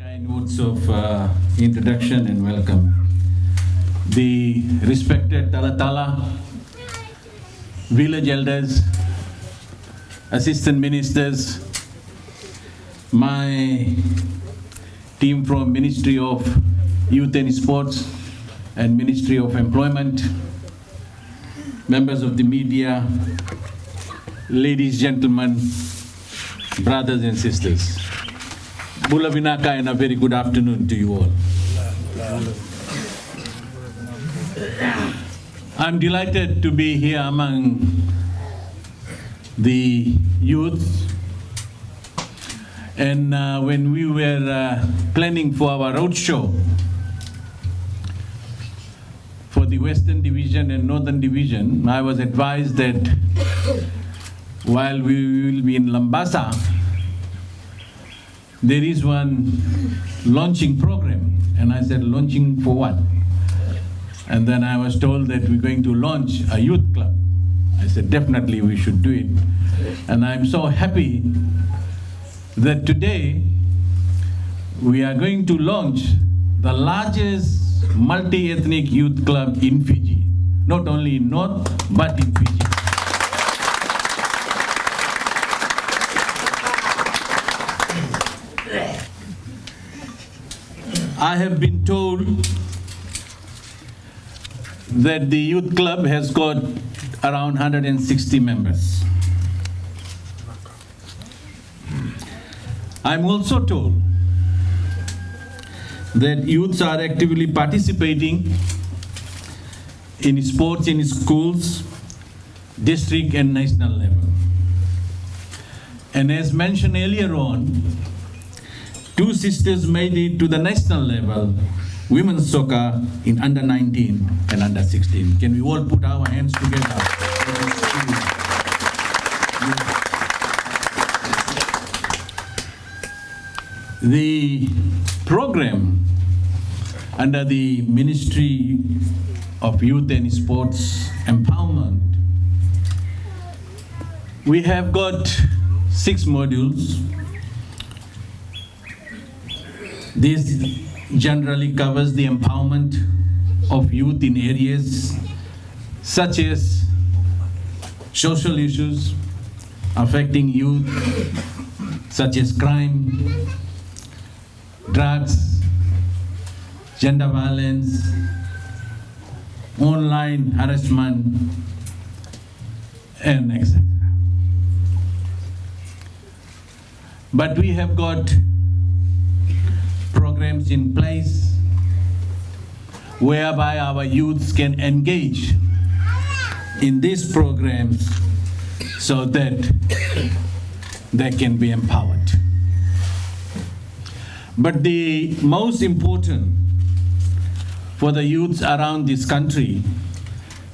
Kind words of introduction and welcome. The respected Talatala, village elders, assistant ministers, my team from Ministry of Youth and Sports and Ministry of Employment, members of the media, ladies, gentlemen, brothers and sisters. Bula Vinaka and a very good afternoon to you all. I'm delighted to be here among the youth. And when we were planning for our roadshow for the Western Division and Northern Division, I was advised that while we will be in Labasa, there is one launching program. And I said, launching for what? And then I was told that we're going to launch a youth club. I said, definitely we should do it. And I'm so happy that today we are going to launch the largest multi-ethnic youth club in Fiji. Not only in North, but in Fiji. I have been told that the youth club has got around 160 members. I'm also told that youths are actively participating in sports in schools, district and national level. And as mentioned earlier on, two sisters made it to the national level, women's soccer in under 19 and under 16. Can we all put our hands together? The program under the Ministry of Youth and Sports Empowerment, we have got 6 modules. This generally covers the empowerment of youth in areas such as social issues affecting youth, such as crime, drugs, gender violence, online harassment, and etc. But we have got programs in place whereby our youths can engage in these programs so that they can be empowered. But the most important for the youths around this country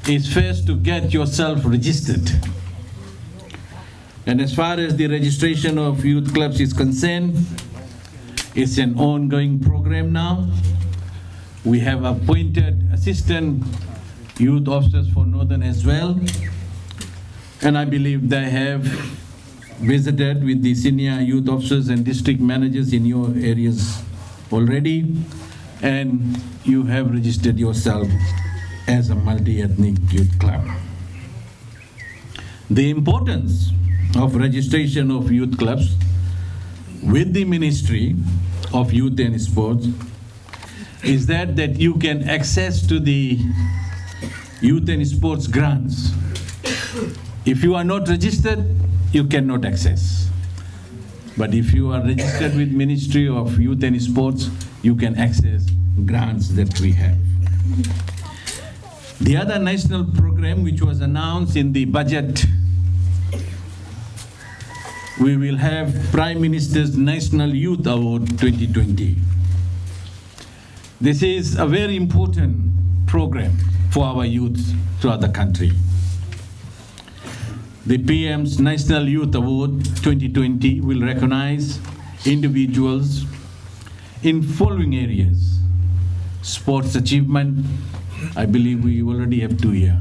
is first to get yourself registered. And as far as the registration of youth clubs is concerned, it's an ongoing program now. We have appointed assistant youth officers for Northern as well. And I believe they have visited with the senior youth officers and district managers in your areas already. And you have registered yourself as a multi-ethnic youth club. The importance of registration of youth clubs with the Ministry of Youth and Sports is that you can access to the youth and sports grants. If you are not registered, you cannot access. But if you are registered with Ministry of Youth and Sports, you can access grants that we have. The other national program which was announced in the budget, we will have Prime Minister's National Youth Award 2020. This is a very important program for our youth throughout the country. The PM's National Youth Award 2020 will recognize individuals in following areas: sports achievement, I believe we already have 2 here.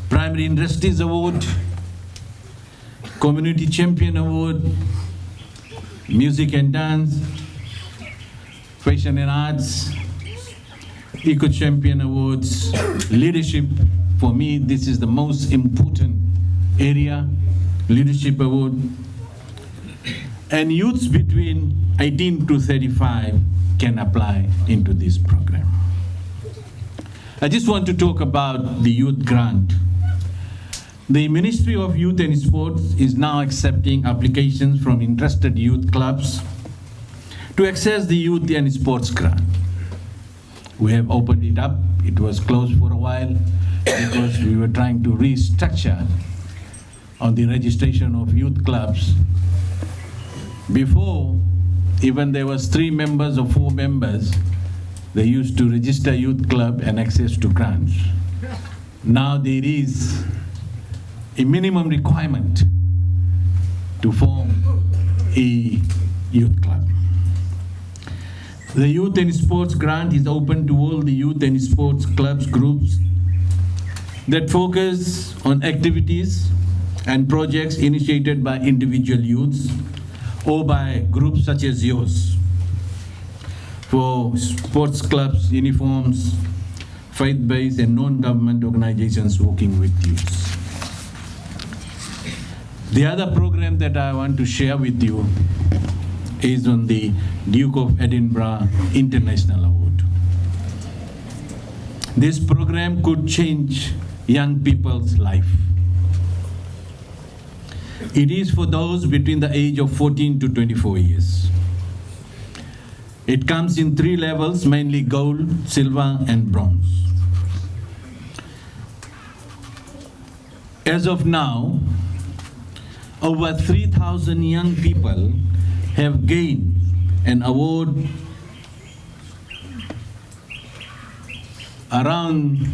Primary Industries Award, Community Champion Award, Music and Dance, Fashion and Arts, Eco Champion Awards, Leadership. For me, this is the most important area, Leadership Award. And youths between 18 to 35 can apply into this program. I just want to talk about the youth grant. The Ministry of Youth and Sports is now accepting applications from interested youth clubs to access the youth and sports grant. We have opened it up. It was closed for a while because we were trying to restructure on the registration of youth clubs. Before, even there was 3 members or 4 members, they used to register youth club and access to grants. Now there is a minimum requirement to form a youth club. The Youth and Sports Grant is open to all the youth and sports clubs groups that focus on activities and projects initiated by individual youths or by groups such as yours. For sports clubs, uniforms, faith-based and non-government organizations working with youths. The other program that I want to share with you is on the Duke of Edinburgh International Award. This program could change young people's life. It is for those between the age of 14 to 24 years. It comes in 3 levels, mainly gold, silver, and bronze. As of now, over 3,000 young people have gained an award around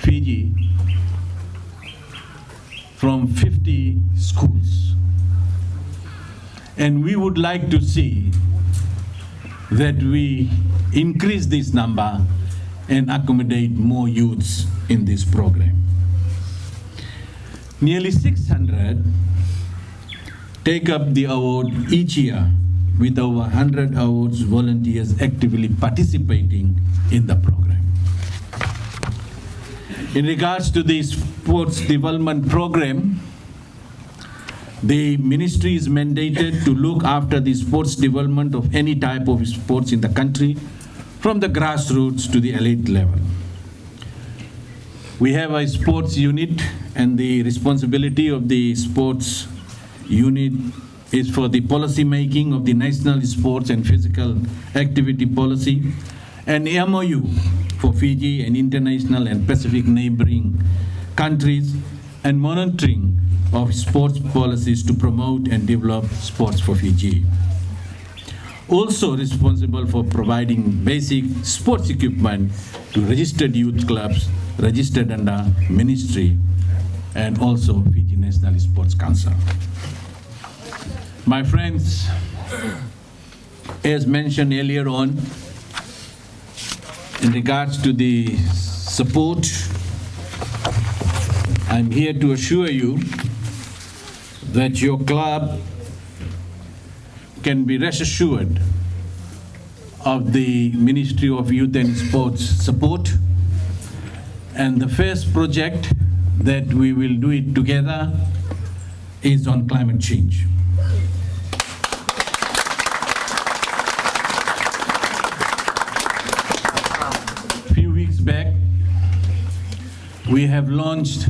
Fiji from 50 schools. And we would like to see that we increase this number and accommodate more youths in this program. Nearly 600 take up the award each year, with over 100 awards volunteers actively participating in the program. In regards to the sports development program, the ministry is mandated to look after the sports development of any type of sports in the country, from the grassroots to the elite level. We have a sports unit, and the responsibility of the sports unit is for the policy making of the national sports and physical activity policy, and MOU for Fiji and international and Pacific neighboring countries, and monitoring of sports policies to promote and develop sports for Fiji. Also responsible for providing basic sports equipment to registered youth clubs registered under ministry and also Fiji National Sports Council. My friends, as mentioned earlier on, in regards to the support, I'm here to assure you that your club can be rest assured of the Ministry of Youth and Sports support. And the first project that we will do it together is on climate change. A few weeks back, we have launched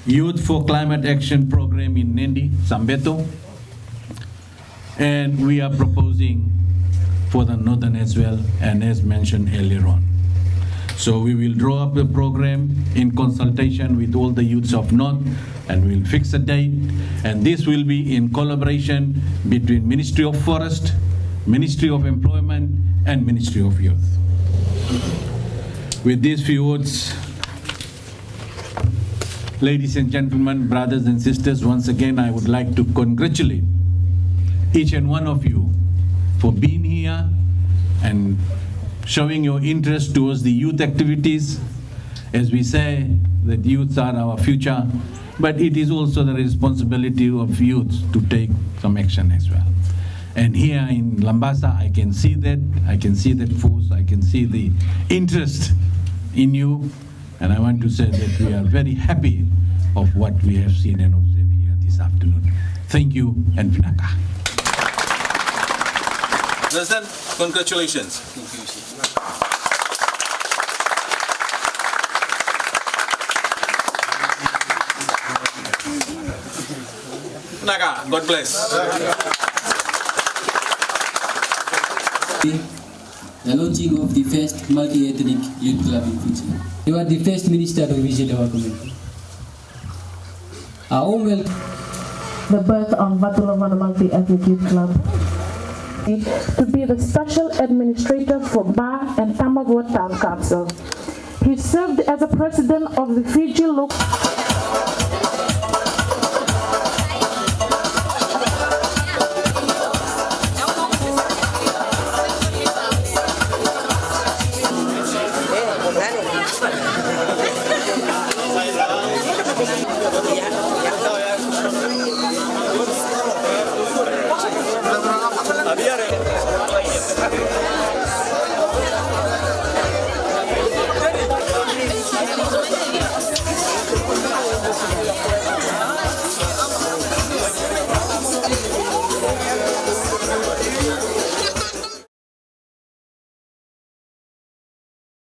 Youth for Climate Action Program in Nendi, Sambeto, and we are proposing for the Northern as well, and as mentioned earlier on. So we will draw up the program in consultation with all the youths of North, and we'll fix a date, and this will be in collaboration between Ministry of Forest, Ministry of Employment, and Ministry of Youth. With these few words, ladies and gentlemen, brothers and sisters, once again I would like to congratulate each and one of you for being here and showing your interest towards the youth activities. As we say, that youths are our future, but it is also the responsibility of youth to take some action as well. And here in Labasa, I can see that. I can see that force. I can see the interest in you. And I want to say that we are very happy of what we have seen and observed here this afternoon. Thank you and Vinaka. President, congratulations. Vinaka, God bless. The launching of the first multi-ethnic youth club in Fiji. You are the first minister to visit our community. The birth of Vatulovona Multi-Ethnic Youth Club to be the special administrator for Ba and Tamagua Town Council. He served as a president of the Fiji local